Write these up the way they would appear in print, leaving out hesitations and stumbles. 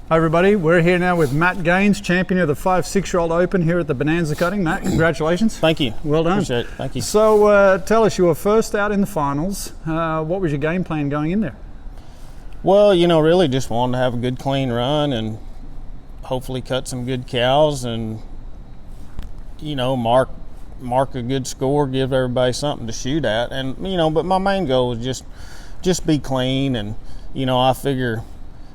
Hi everybody, we're here now with Matt Gaines, champion of the 5-6-year-old Open here at the Bonanza cutting. Matt, congratulations. Thank you. Well done. Appreciate it. Thank you. So tell us, you were first out in the finals. What was your game plan going in there? Well, really just wanted to have a good clean run and hopefully cut some good cows and, mark a good score, give everybody something to shoot at. And, but my main goal was just be clean. And, I figure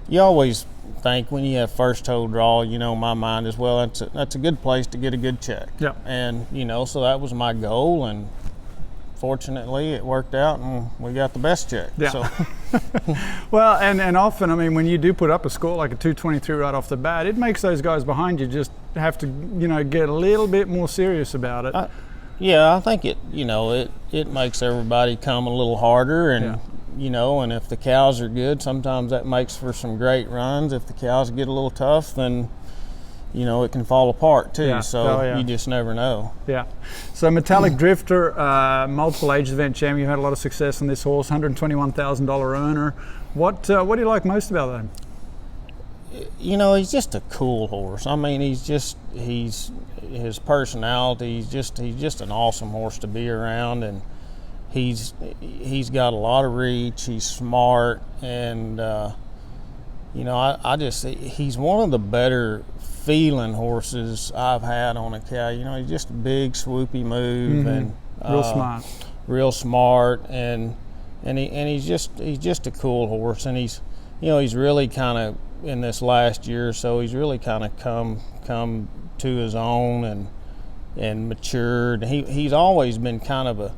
you always think when you have first hole draw, my mind as well, that's a good place to get a good check. Yeah. And, so that was my goal, and fortunately it worked out and we got the best check. Yeah. So. Well, and often, I mean, when you do put up a score like a 223 right off the bat, it makes those guys behind you just have to, get a little bit more serious about it. I think it makes everybody come a little harder, and yeah. And if the cows are good, sometimes that makes for some great runs. If the cows get a little tough, then it can fall apart too. Yeah. So you just never know. Yeah. So Metallic Drifter, multiple age event champion. You had a lot of success on this horse, $121,000 earner. What do you like most about him? He's just a cool horse. I mean, his personality. He's just an awesome horse to be around, and he's got a lot of reach. He's smart, and he's one of the better feeling horses I've had on a cow. He's just a big swoopy move, and real smart, and he's just a cool horse. And he's really kind of, in this last year or so, he's really kind of come to his own and matured. He's always been kind of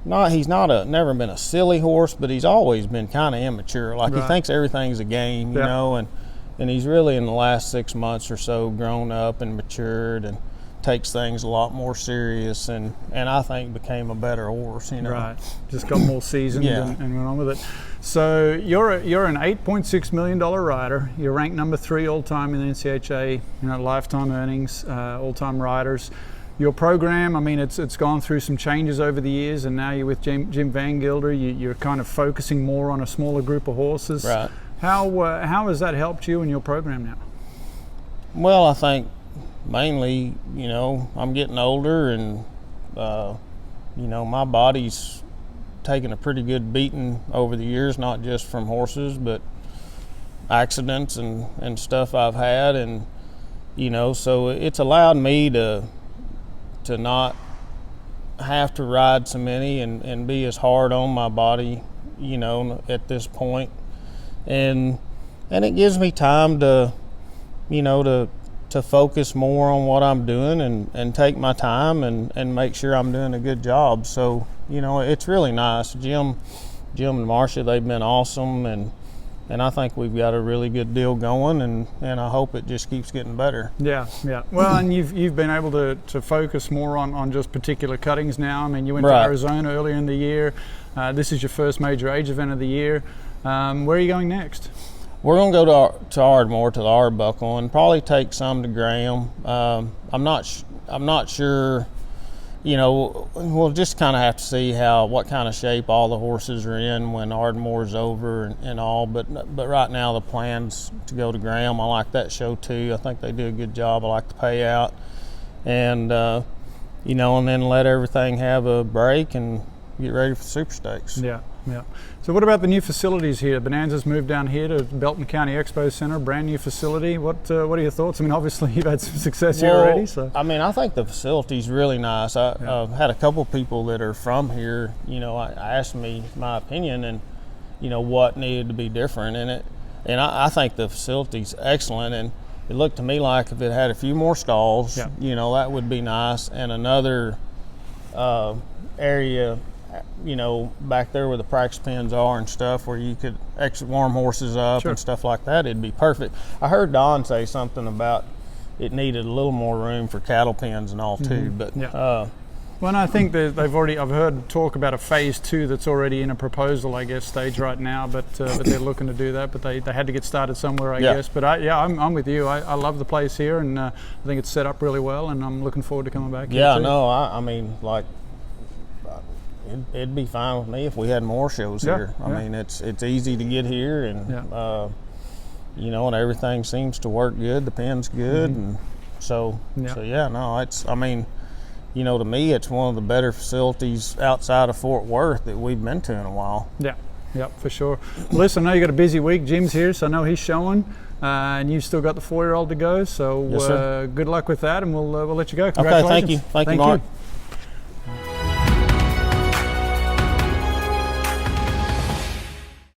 never been a silly horse, but he's always been kind of immature. Like, right. He thinks everything's a game, and he's really, in the last 6 months or so, grown up and matured and takes things a lot more serious, and I think became a better horse. Right, just got more seasoned. Yeah. and went on with it. So you're an $8.6 million rider. You're ranked number 3 all time in the NCHA, lifetime earnings, all time riders. Your program, I mean, it's gone through some changes over the years, and now you're with Jim Vangilder. You're kind of focusing more on a smaller group of horses. Right. How has that helped you in your program now? Well, I think mainly, I'm getting older, and my body's taken a pretty good beating over the years, not just from horses, but accidents and stuff I've had, and so it's allowed me to not have to ride so many and be as hard on my body, at this point. And it gives me time to focus more on what I'm doing and take my time and make sure I'm doing a good job. So, it's really nice. Jim and Marcia, they've been awesome, and I think we've got a really good deal going, and I hope it just keeps getting better. Yeah. Well, and you've been able to focus more on just particular cuttings now. I mean, you went right. to Arizona earlier in the year. This is your first major age event of the year. Where are you going next? We're going to go to Ardmore, to the Arbuckle, and probably take some to Graham. I'm not sure. We'll just kind of have to see what kind of shape all the horses are in when Ardmore's over and all. But right now the plan's to go to Graham. I like that show too. I think they do a good job. I like the payout, and and then let everything have a break and get ready for the Super Stakes. Yeah. So what about the new facilities here? Bonanza's moved down here to Belton County Expo Center, brand new facility. What are your thoughts? I mean, obviously you've had some success here already. So I mean, I think the facility's really nice. I've had a couple people that are from here. I asked me my opinion and what needed to be different in it, and I think the facility's excellent. And it looked to me like if it had a few more stalls, that would be nice, and another area, back there where the practice pens are and stuff, where you could extra warm horses up. Sure. And stuff like that, it'd be perfect. I heard Don say something about it needed a little more room for cattle pens and all too. But well, and I think I've heard talk about a phase 2 that's already in a proposal, I guess, stage right now, but they're looking to do that, but they had to get started somewhere, I guess. But I'm with you. I love the place here, and I think it's set up really well, and I'm looking forward to coming back here too. I mean, like, it'd be fine with me if we had more shows here. I mean, it's easy to get here, and you know, and everything seems to work good. The pen's good, and so yeah, no, it's, I mean, you know, to me, it's one of the better facilities outside of Fort Worth that we've been to in a while. Yeah, yep, for sure. Listen, I know you got a busy week. Jim's here, so I know he's showing, and you've still got the 4-year-old to go. So Yes, sir. Good luck with that, and we'll let you go. Okay, thank you. Thank you, Mark.